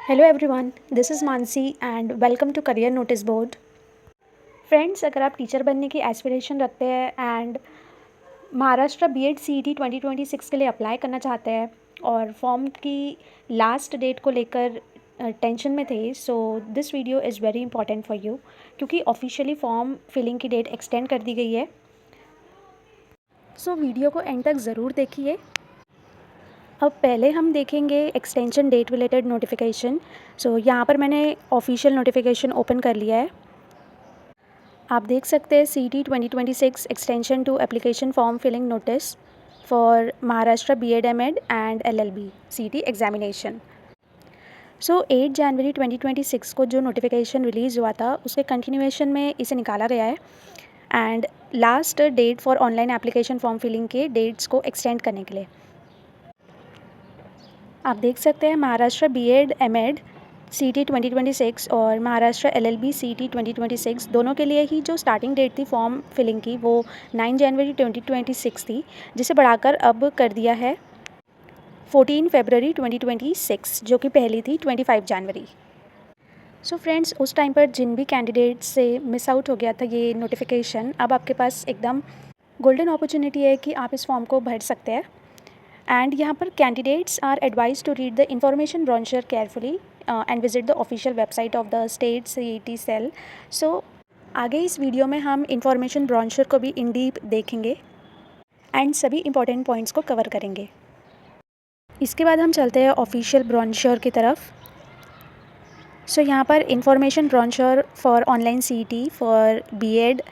Hello everyone, this is Mansi and welcome to career notice board. Friends, अगर आप teacher बनने की एस्पिरेशन रखते हैं एंड महाराष्ट्र बीएड सीईटी 2026 के लिए अप्लाई करना चाहते हैं और फॉर्म की लास्ट डेट को लेकर टेंशन में थे, so this video is very important for you क्योंकि ऑफिशियली फॉर्म फिलिंग की डेट एक्सटेंड कर दी गई है। सो वीडियो को एंड तक ज़रूर देखिए। अब पहले हम देखेंगे एक्सटेंशन डेट रिलेटेड नोटिफिकेशन। सो यहाँ पर मैंने ऑफिशियल नोटिफिकेशन ओपन कर लिया है। आप देख सकते हैं CT 2026 extension to application form filling notice for Maharashtra BEd MEd and LLB CT examination. So 8 जनवरी 2026 को जो नोटिफिकेशन रिलीज़ हुआ था उसके कंटिन्यूएशन में इसे निकाला गया है and last date for online application form filling के डेट्स को एक्सटेंड करने के लिए आप देख सकते हैं महाराष्ट्र बीएड एमएड सीटी 2026 और महाराष्ट्र एलएलबी सीटी 2026 दोनों के लिए ही जो स्टार्टिंग डेट थी फॉर्म फिलिंग की वो 9 जनवरी 2026 थी, जिसे बढ़ाकर अब कर दिया है 14 फरवरी 2026, जो कि पहली थी 25 जनवरी। सो फ्रेंड्स, उस टाइम पर जिन भी कैंडिडेट से मिस आउट हो गया था ये नोटिफिकेशन, अब आपके पास एकदम गोल्डन अपॉर्चुनिटी है कि आप इस फॉर्म को भर सकते हैं। एंड यहाँ पर candidates are advise to read the information brochure carefully and visit the official website of the state CET cell. So आगे इस वीडियो में हम इंफॉर्मेशन ब्रोशर को भी इन डीप देखेंगे एंड सभी इंपॉर्टेंट पॉइंट्स को कवर करेंगे। इसके बाद हम चलते हैं ऑफिशियल ब्रोशर की तरफ। सो यहाँ पर information brochure for online CET for BEd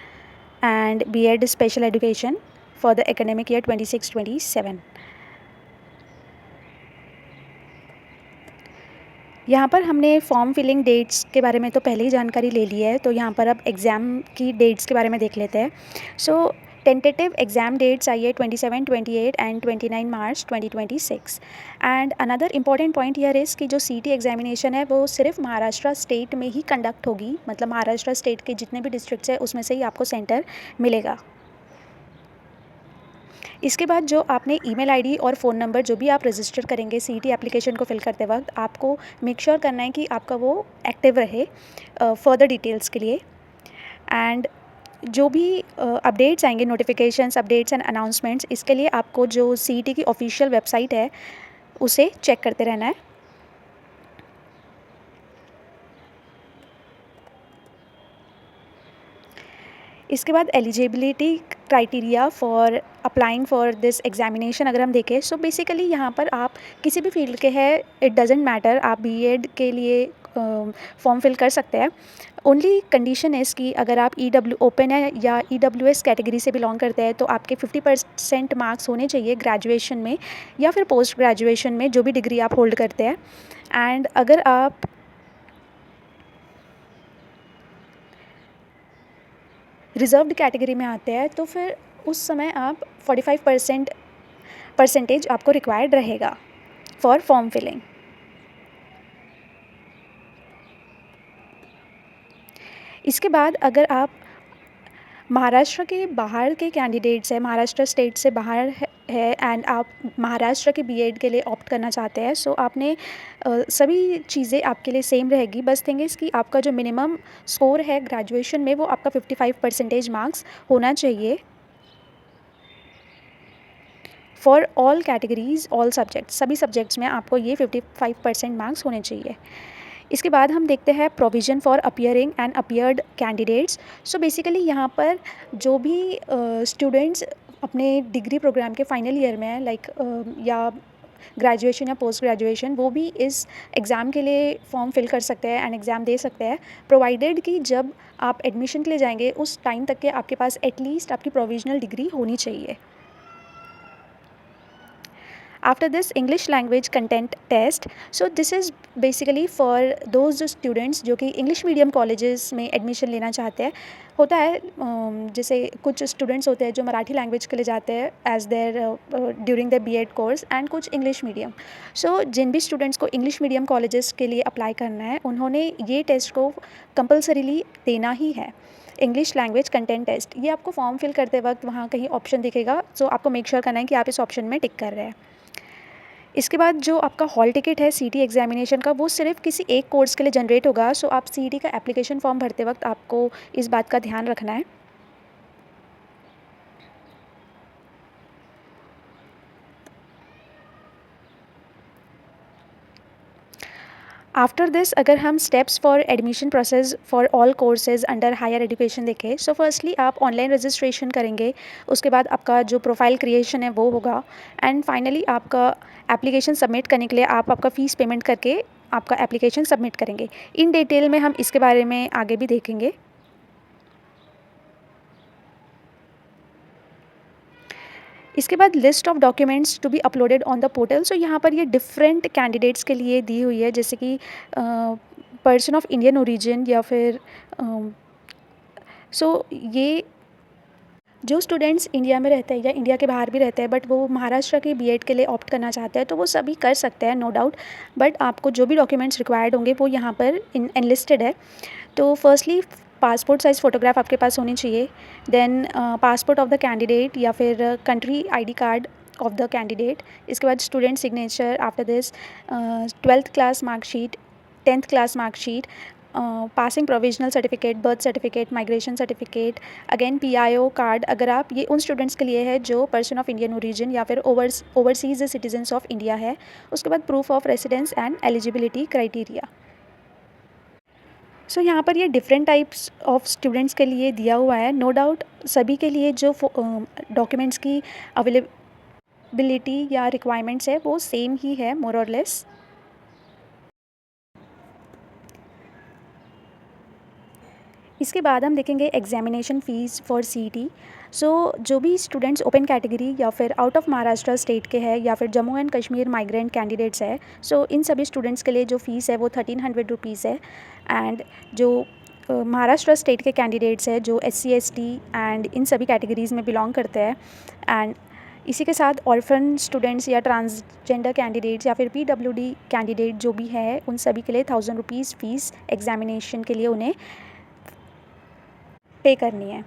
and BEd special education for the academic year 26-27। यहाँ पर हमने फॉर्म फिलिंग डेट्स के बारे में तो पहले ही जानकारी ले ली है, तो यहाँ पर अब एग्ज़ाम की डेट्स के बारे में देख लेते हैं। सो टेंटेटिव एग्ज़ाम डेट्स आई है 27, 28 and 29 March 2026। And another important point here is कि जो सीटी एग्जामिनेशन है वो सिर्फ महाराष्ट्र स्टेट में ही कंडक्ट होगी, मतलब महाराष्ट्र स्टेट के जितने भी डिस्ट्रिक्ट्स हैं उसमें से ही आपको सेंटर मिलेगा। इसके बाद जो आपने ईमेल आईडी और फ़ोन नंबर जो भी आप रजिस्टर करेंगे सीईटी एप्लीकेशन को फिल करते वक्त, आपको मेक श्योर करना है कि आपका वो एक्टिव रहे फर्दर डिटेल्स के लिए। एंड जो भी अपडेट्स आएंगे, नोटिफिकेशंस, अपडेट्स एंड अनाउंसमेंट्स, इसके लिए आपको जो सीईटी की ऑफिशियल वेबसाइट है उसे चेक करते रहना है। इसके बाद eligibility criteria for applying for this examination अगर हम देखें, सो बेसिकली यहाँ पर आप किसी भी फील्ड के हैं, इट डजेंट मैटर, आप बीएड के लिए फॉर्म फिल कर सकते हैं। ओनली कंडीशन है इसकी, अगर आप ईडब्ल्यू ओपन है या ईडब्ल्यूएस कैटेगरी से बिलोंग करते हैं तो आपके 50% मार्क्स होने चाहिए ग्रेजुएशन में या फिर पोस्ट ग्रेजुएशन में, जो भी डिग्री आप होल्ड करते हैं। एंड अगर आप रिजर्व्ड कैटेगरी में आते हैं तो फिर उस समय आप 45% परसेंटेज आपको रिक्वायर्ड रहेगा फॉर फॉर्म फिलिंग। इसके बाद अगर आप महाराष्ट्र के बाहर के कैंडिडेट्स हैं, महाराष्ट्र स्टेट से बाहर है एंड आप महाराष्ट्र के बीएड के लिए ऑप्ट करना चाहते हैं, सो आपने सभी चीज़ें आपके लिए सेम रहेगी। बस थिंग इज़ कि आपका जो मिनिमम स्कोर है ग्रेजुएशन में वो आपका 55% मार्क्स होना चाहिए for all categories, all subjects, सभी सब्जेक्ट्स में आपको ये 55% मार्क्स होने चाहिए। इसके बाद हम देखते हैं provision for appearing and appeared candidates. So basically यहाँ पर जो भी स्टूडेंट्स अपने डिग्री प्रोग्राम के फाइनल ईयर में है, लाइक या ग्रेजुएशन या पोस्ट ग्रेजुएशन, वो भी इस एग्ज़ाम के लिए फॉर्म फिल कर सकते हैं एंड एग्ज़ाम दे सकते हैं, प्रोवाइडेड कि जब आप एडमिशन के लिए जाएंगे उस टाइम तक के आपके पास एटलीस्ट आपकी प्रोविजनल डिग्री होनी चाहिए। After this, English language content test. So this is basically for those students जो कि इंग्लिश मीडियम कॉलेजेस में एडमिशन लेना चाहते हैं। होता है जैसे कुछ स्टूडेंट्स होते हैं जो मराठी लैंग्वेज के लिए जाते हैं as there during the BEd course and कुछ इंग्लिश मीडियम। सो जिन भी स्टूडेंट्स को इंग्लिश मीडियम कॉलेजेस के लिए अप्लाई करना है उन्होंने ये टेस्ट को कंपल्सरीली देना ही है, इंग्लिश लैंग्वेज कंटेंट टेस्ट। ये आपको फॉर्म फिल करते वक्त वहाँ कहीं ऑप्शन दिखेगा, सो आपको मेक श्योर करना है कि आप इस ऑप्शन में टिक कर रहे हैं। इसके बाद जो आपका हॉल टिकट है सीटी एग्जामिनेशन का, वो सिर्फ किसी एक कोर्स के लिए जनरेट होगा। सो आप सीटी का एप्लीकेशन फॉर्म भरते वक्त आपको इस बात का ध्यान रखना है। आफ्टर दिस अगर हम steps for admission process for all courses under higher education देखें, सो फर्स्टली आप ऑनलाइन रजिस्ट्रेशन करेंगे, उसके बाद आपका जो प्रोफाइल क्रिएशन है वो होगा, एंड फाइनली आपका एप्लीकेशन सबमिट करने के लिए आप आपका फ़ीस पेमेंट करके आपका एप्लीकेशन सबमिट करेंगे। इन डिटेल में हम इसके बारे में आगे भी देखेंगे। इसके बाद list of documents to be uploaded on the portal. So यहाँ पर ये डिफरेंट कैंडिडेट्स के लिए दी हुई है, जैसे कि पर्सन ऑफ इंडियन ओरिजिन या फिर ये जो स्टूडेंट्स इंडिया में रहते हैं या इंडिया के बाहर भी रहते हैं बट वो महाराष्ट्र के बीएड के लिए ऑप्ट करना चाहते हैं, तो वो सभी कर सकते हैं, नो डाउट। बट आपको जो भी डॉक्यूमेंट्स रिक्वायर्ड होंगे वो यहाँ पर एनलिस्टेड है। तो फर्स्टली पासपोर्ट साइज़ फ़ोटोग्राफ आपके पास होनी चाहिए, then passport of the candidate या फिर country ID card of the candidate. इसके बाद student signature, after this 12th class marksheet, 10th class marksheet, passing provisional certificate, birth certificate, migration certificate, again PIO card अगर आप, ये उन students के लिए है जो पर्सन ऑफ इंडियन ओरिजिन या फिर ओवरसीज सिटीजन्स ऑफ इंडिया है। उसके बाद proof of residence and eligibility criteria. So यहाँ पर ये डिफरेंट टाइप्स ऑफ स्टूडेंट्स के लिए दिया हुआ है, नो डाउट सभी के लिए जो डॉक्यूमेंट्स की अवेलेबिलिटी या रिक्वायरमेंट्स है वो सेम ही है, मोर और लेस। इसके बाद हम देखेंगे एग्जामिनेशन फ़ीस फॉर सीईटी। सो जो भी स्टूडेंट्स ओपन कैटेगरी या फिर आउट ऑफ महाराष्ट्र स्टेट के हैं या फिर Jammu and Kashmir migrant candidates है, सो इन सभी स्टूडेंट्स के लिए जो फ़ीस है वो 1300 रुपीज़ है। एंड जो महाराष्ट्र स्टेट के कैंडिडेट्स है जो SC ST एंड इन सभी कैटेगरीज़ में बिलोंग करते हैं, एंड इसी के साथ ऑर्फन स्टूडेंट्स या ट्रांसजेंडर कैंडिडेट्स या फिर PWD कैंडिडेट जो भी है, उन सभी के लिए 1000 रुपीज़ फ़ीस एग्जामिनेशन के लिए उन्हें पे करनी है।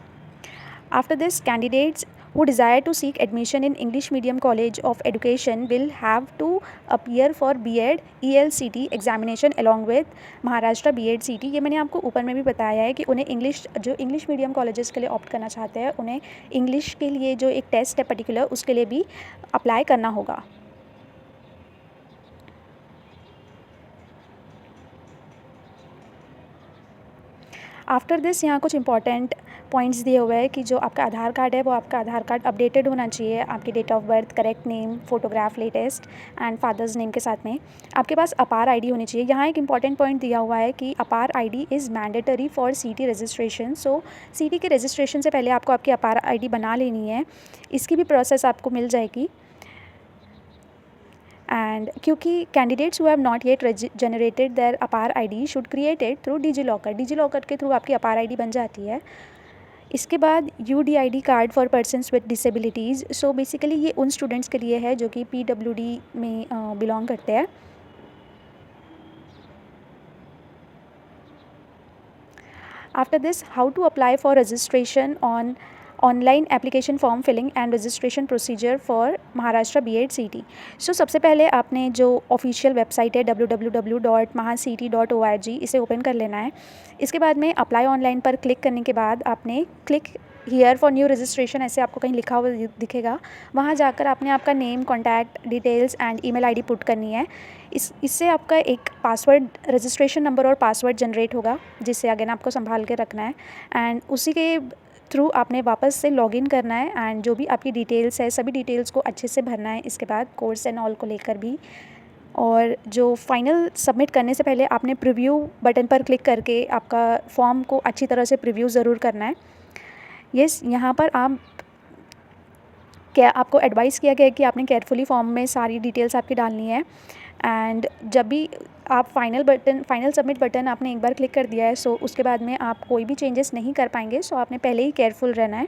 After this candidates who desire to seek admission in English medium college of education will have to appear for B.Ed ELCT examination along with Maharashtra B.Ed CT। ये मैंने आपको ऊपर में भी बताया है कि उन्हें इंग्लिश मीडियम कॉलेजेस के लिए ऑप्ट करना चाहते हैं, उन्हें इंग्लिश के लिए जो एक टेस्ट है पर्टिकुलर, उसके लिए भी अप्लाई करना होगा। आफ्टर दिस यहाँ कुछ इंपॉर्टेंट पॉइंट्स दिए हुए हैं कि जो आपका आधार कार्ड है वो आपका आधार कार्ड अपडेटेड होना चाहिए, आपकी date of birth, correct name, photograph latest and father's name के साथ में। आपके पास अपार आईडी होनी चाहिए। यहाँ एक इंपॉर्टेंट पॉइंट दिया हुआ है कि अपार आईडी इज़ मैंडेटरी फॉर सीटी रजिस्ट्रेशन। सो सीटी के रजिस्ट्रेशन से पहले आपको आपकी अपार आईडी बना लेनी है, इसकी भी प्रोसेस आपको मिल जाएगी। एंड क्योंकि candidates who have not yet generated their APAAR ID should create it through DigiLocker के थ्रू आपकी अपार आईडी बन जाती है। इसके बाद UDID card for persons with disabilities. So basically ये उन स्टूडेंट्स के लिए है जो कि PWD में बिलोंग करते हैं। After this how to apply for registration on online application form filling and registration procedure for Maharashtra B.Ed CT। So सबसे पहले आपने जो ऑफिशियल वेबसाइट है www.mahacity.org, इसे ओपन कर लेना है। इसके बाद में अप्लाई ऑनलाइन पर क्लिक करने के बाद आपने click here for new registration ऐसे आपको कहीं लिखा हुआ दिखेगा, वहाँ जाकर आपने आपका name, contact details and email ID put करनी है। इससे आपका एक पासवर्ड, रजिस्ट्रेशन नंबर और पासवर्ड जनरेट होगा, जिससे अगेन आपको संभाल के रखना है। एंड उसी के थ्रू आपने वापस से लॉगिन करना है एंड जो भी आपकी डिटेल्स है सभी डिटेल्स को अच्छे से भरना है। इसके बाद कोर्स एंड ऑल को लेकर भी, और जो फाइनल सबमिट करने से पहले आपने प्रीव्यू बटन पर क्लिक करके आपका फॉर्म को अच्छी तरह से प्रीव्यू ज़रूर करना है। यहाँ पर आपको एडवाइस किया गया है कि आपने केयरफुली फॉर्म में सारी डिटेल्स आपकी डालनी है। एंड जब भी आप फाइनल सबमिट बटन आपने एक बार क्लिक कर दिया है, सो उसके बाद में आप कोई भी चेंजेस नहीं कर पाएंगे। सो आपने पहले ही केयरफुल रहना है।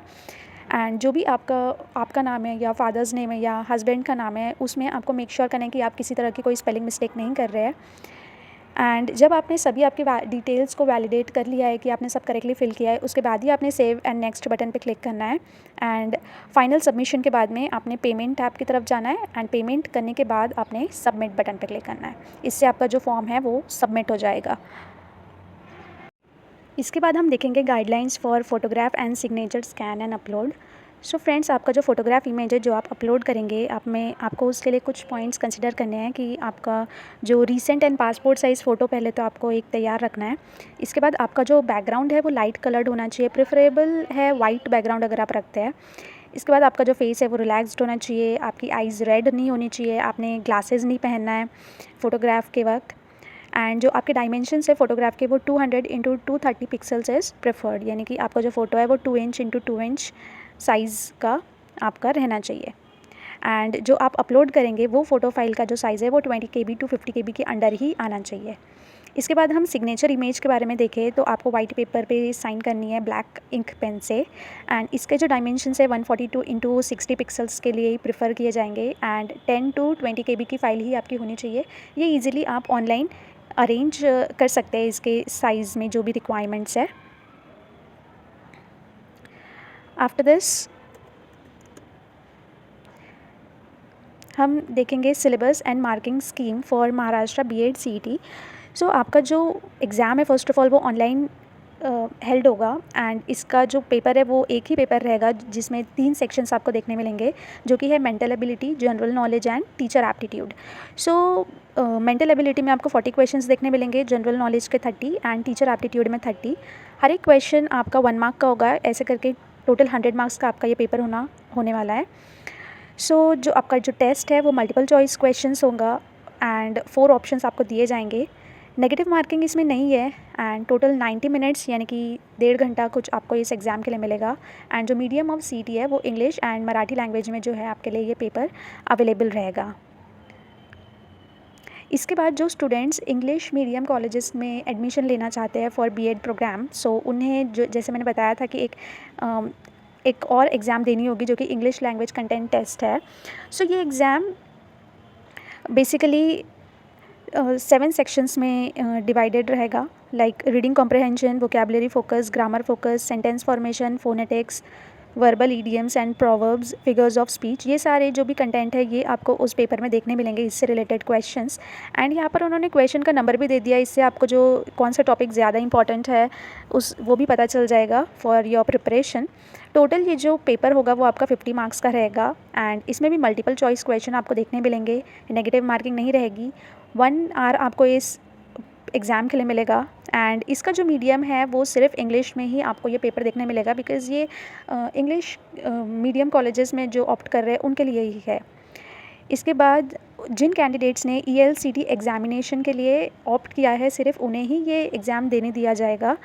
एंड जो भी आपका नाम है या फादर्स नेम है या हस्बैंड का नाम है, उसमें आपको मेक श्योर करना है कि आप किसी तरह की कोई स्पेलिंग मिस्टेक नहीं कर रहे हैं। एंड जब आपने सभी आपकी डिटेल्स को वैलिडेट कर लिया है कि आपने सब करेक्टली फिल किया है, उसके बाद ही आपने सेव एंड नेक्स्ट बटन पे क्लिक करना है। एंड फाइनल सबमिशन के बाद में आपने पेमेंट टैब की तरफ जाना है एंड पेमेंट करने के बाद आपने सबमिट बटन पे क्लिक करना है। इससे आपका जो फॉर्म है वो सबमिट हो जाएगा। इसके बाद हम देखेंगे guidelines for photograph and signature scan and upload. So friends, आपका जो फोटोग्राफ इमेज है जो आप अपलोड करेंगे, आपको उसके लिए कुछ पॉइंट्स कंसिडर करने हैं कि आपका जो recent and passport size photo पहले तो आपको एक तैयार रखना है। इसके बाद आपका जो बैकग्राउंड है वो लाइट कलर्ड होना चाहिए, प्रेफरेबल है वाइट बैकग्राउंड अगर आप रखते हैं। इसके बाद आपका जो फेस है वो रिलैक्स्ड होना चाहिए, आपकी आइज़ रेड नहीं होनी चाहिए, आपने ग्लासेस नहीं पहनना है फ़ोटोग्राफ के वक्त। एंड जो आपके डायमेंशंस है फ़ोटोग्राफ के वो 200 इंटू 230 पिक्सल्स इज़ प्रेफर्ड, यानी कि आपका जो फ़ोटो है वो 2 इंच इंटू 2 इंच साइज़ का आपका रहना चाहिए। एंड जो आप अपलोड करेंगे वो फ़ोटो फाइल का जो साइज़ है वो 20 KB टू 50 KB के अंडर ही आना चाहिए। इसके बाद हम सिग्नेचर इमेज के बारे में देखें तो आपको वाइट पेपर पे साइन करनी है ब्लैक इंक पेन से। एंड इसके जो डायमेंशंस है 142 इंटू 60 पिक्सल्स के लिए ही प्रेफर किए जाएंगे। एंड 10 टू 20 KB की फ़ाइल ही आपकी होनी चाहिए। ये ईजिली आप ऑनलाइन अरेंज कर सकते हैं इसके साइज़ में जो भी रिक्वायरमेंट्स है। आफ्टर दिस हम देखेंगे syllabus and marking scheme for Maharashtra BEd CET. So आपका जो एग्ज़ाम है फर्स्ट ऑफ ऑल वो ऑनलाइन हेल्ड होगा। एंड इसका जो पेपर है वो एक ही पेपर रहेगा जिसमें 3 सेक्शंस आपको देखने मिलेंगे, जो कि है mental ability, general knowledge and teacher aptitude. So mental ability में आपको 40 क्वेश्चंस देखने मिलेंगे, जनरल नॉलेज के 30 एंड टीचर एप्टीट्यूड में 30। हर एक क्वेश्चन आपका 1 मार्क का होगा, ऐसे करके टोटल 100 मार्क्स का आपका ये पेपर होने वाला है। सो जो आपका जो टेस्ट है वो मल्टीपल चॉइस क्वेश्चंस होगा एंड 4 ऑप्शंस आपको दिए जाएंगे। नेगेटिव मार्किंग इसमें नहीं है। एंड टोटल 90 मिनट्स यानी कि 1.5 घंटा कुछ आपको इस एग्ज़ाम के लिए मिलेगा। एंड जो मीडियम ऑफ सीईटी है वो इंग्लिश एंड मराठी लैंग्वेज में जो है आपके लिए ये पेपर अवेलेबल रहेगा। इसके बाद जो स्टूडेंट्स इंग्लिश मीडियम कॉलेजेस में एडमिशन लेना चाहते हैं फॉर बीएड प्रोग्राम, सो उन्हें जो जैसे मैंने बताया था कि एक और एग्ज़ाम देनी होगी जो कि इंग्लिश लैंग्वेज कंटेंट टेस्ट है। सो ये एग्ज़ाम बेसिकली 7 सेक्शंस में डिवाइडेड रहेगा, like reading comprehension, vocabulary focus, grammar focus, sentence formation, phonetics, verbal idioms and proverbs, figures of speech. ये सारे जो भी कंटेंट है ये आपको उस पेपर में देखने मिलेंगे, इससे रिलेटेड क्वेश्चंस। एंड यहाँ पर उन्होंने क्वेश्चन का नंबर भी दे दिया, इससे आपको जो कौन सा टॉपिक ज़्यादा इंपॉर्टेंट है वो भी पता चल जाएगा फॉर योर प्रिपरेशन। टोटल ये जो पेपर होगा वो आपका 50 मार्क्स का रहेगा। एंड इसमें भी मल्टीपल चॉइस क्वेश्चन आपको देखने मिलेंगे, नेगेटिव मार्किंग नहीं रहेगी। 1 आवर आपको इस एग्ज़ाम के लिए मिलेगा। एंड इसका जो मीडियम है वो सिर्फ इंग्लिश में ही आपको ये पेपर देखने मिलेगा, बिकॉज़ ये इंग्लिश मीडियम कॉलेजेस में जो ऑप्ट कर रहे हैं उनके लिए ही है। इसके बाद जिन कैंडिडेट्स ने ELCT एग्ज़ामिनेशन के लिए ऑप्ट किया है सिर्फ उन्हें ही ये एग्ज़ाम देने दिया जाएगा।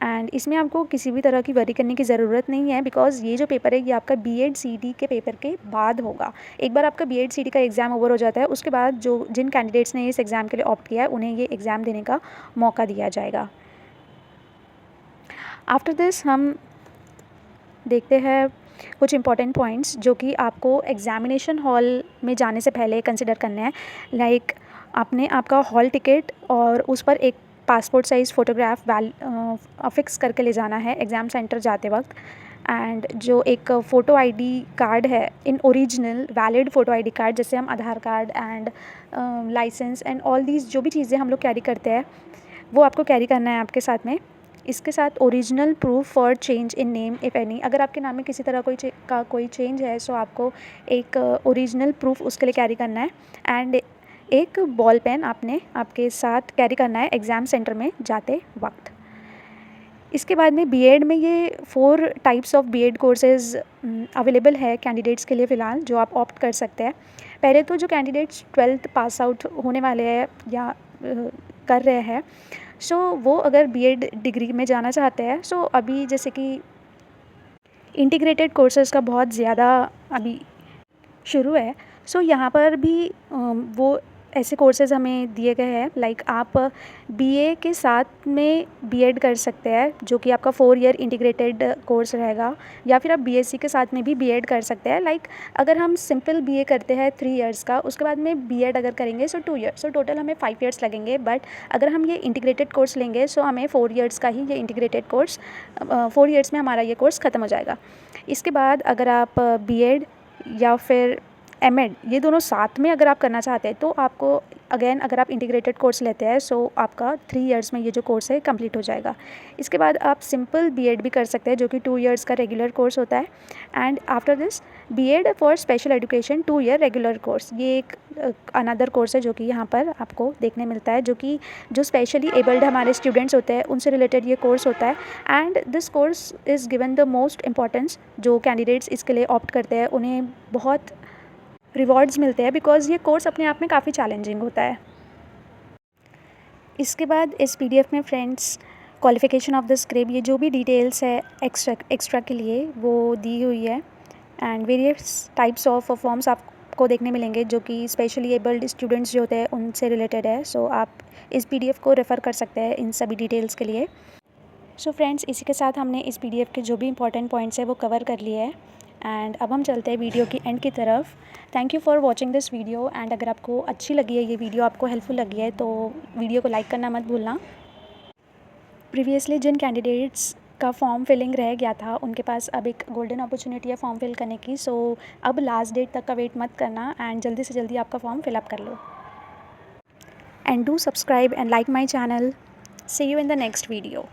एंड इसमें आपको किसी भी तरह की वरी करने की ज़रूरत नहीं है, बिकॉज़ ये जो पेपर है ये आपका BEd CET के पेपर के बाद होगा। एक बार आपका BEd CET का एग्ज़ाम ओवर हो जाता है उसके बाद जिन कैंडिडेट्स ने इस एग्ज़ाम के लिए ऑप्ट किया है उन्हें ये एग्ज़ाम देने का मौका दिया जाएगा। आफ्टर दिस हम देखते हैं कुछ इंपॉर्टेंट पॉइंट्स जो कि आपको एग्ज़ामिनेशन हॉल में जाने से पहले कंसिडर करने हैं। लाइक आपने आपका हॉल टिकट और उस पर एक पासपोर्ट साइज़ फ़ोटोग्राफ अफिक्स करके ले जाना है एग्ज़ाम सेंटर जाते वक्त। एंड जो एक फ़ोटो आईडी कार्ड है, in original valid photo ID card, जैसे हम Aadhaar card and licence and all these जो भी चीज़ें हम लोग कैरी करते हैं वो आपको कैरी करना है आपके साथ में। इसके साथ original proof for change in name if any, अगर आपके नाम में किसी तरह कोई चेंज है सो आपको एक ओरिजिनल प्रूफ उसके लिए कैरी करना है। एंड एक बॉल पेन आपने आपके साथ कैरी करना है एग्ज़ाम सेंटर में जाते वक्त। इसके बाद में बीएड में ये 4 types of BEd courses available है कैंडिडेट्स के लिए फ़िलहाल, जो आप ऑप्ट कर सकते हैं। पहले तो जो कैंडिडेट्स 12th पास आउट होने वाले हैं या कर रहे हैं, सो वो अगर बीएड डिग्री में जाना चाहते हैं, सो अभी जैसे कि इंटीग्रेटेड कोर्सेज़ का बहुत ज़्यादा अभी शुरू है, सो यहाँ पर भी वो ऐसे कोर्सेज़ हमें दिए गए हैं, लाइक आप बीए के साथ में बीएड कर सकते हैं, जो कि आपका 4 ईयर इंटीग्रेटेड कोर्स रहेगा, या फिर आप बीएससी के साथ में भी बीएड कर सकते हैं। लाइक अगर हम सिंपल बीए करते हैं 3 इयर्स का, उसके बाद में बीएड अगर करेंगे सो 2 ईयर्स, सो टोटल हमें 5 ईयर्स लगेंगे। बट अगर हम ये इंटीग्रेटेड कोर्स लेंगे सो हमें 4 ईयर्स का ही ये इंटीग्रेटेड कोर्स 4 ईयर्स में हमारा ये कोर्स ख़त्म हो जाएगा। इसके बाद अगर आप बीएड या फिर एमएड ये दोनों साथ में अगर आप करना चाहते हैं तो आपको अगेन अगर आप इंटीग्रेटेड कोर्स लेते हैं सो आपका 3 इयर्स में ये जो कोर्स है कंप्लीट हो जाएगा। इसके बाद आप सिंपल बीएड भी कर सकते हैं, जो कि 2 इयर्स का रेगुलर कोर्स होता है। And after this BEd for special education 2 year regular course, ये एक अनदर कोर्स है जो कि यहाँ पर आपको देखने मिलता है, जो कि जो स्पेशली एबल्ड हमारे स्टूडेंट्स होते हैं उनसे रिलेटेड ये कोर्स होता है। And this course is given the most importance, जो कैंडिडेट्स इसके लिए ऑप्ट करते हैं उन्हें बहुत रिवॉर्ड्स मिलते हैं, बिकॉज़ ये कोर्स अपने आप में काफ़ी चैलेंजिंग होता है। इसके बाद इस पीडीएफ में friends qualification of the script, ये जो भी डिटेल्स है एक्स्ट्रा के लिए वो दी हुई है। And various types of forms आपको देखने मिलेंगे, जो कि स्पेशली एबल्ड स्टूडेंट्स जो होते हैं उनसे रिलेटेड है। सो आप इस पीडीएफ को रेफ़र कर सकते हैं इन सभी डिटेल्स के लिए। सो फ्रेंड्स, इसी के साथ हमने इस पीडीएफ के जो भी इंपॉर्टेंट पॉइंट्स है वो कवर कर लिए हैं। एंड अब हम चलते हैं वीडियो की एंड की तरफ। Thank you for watching this video. And अगर आपको अच्छी लगी है ये वीडियो, आपको हेल्पफुल लगी है, तो वीडियो को लाइक करना मत भूलना। प्रीवियसली जिन कैंडिडेट्स का फॉर्म फिलिंग रह गया था उनके पास अब एक गोल्डन अपॉर्चुनिटी है फॉर्म फिल करने की। सो अब लास्ट डेट तक का वेट मत करना एंड जल्दी से जल्दी आपका फॉर्म फिलअप कर लो। And do subscribe and like my channel. See you in the next video.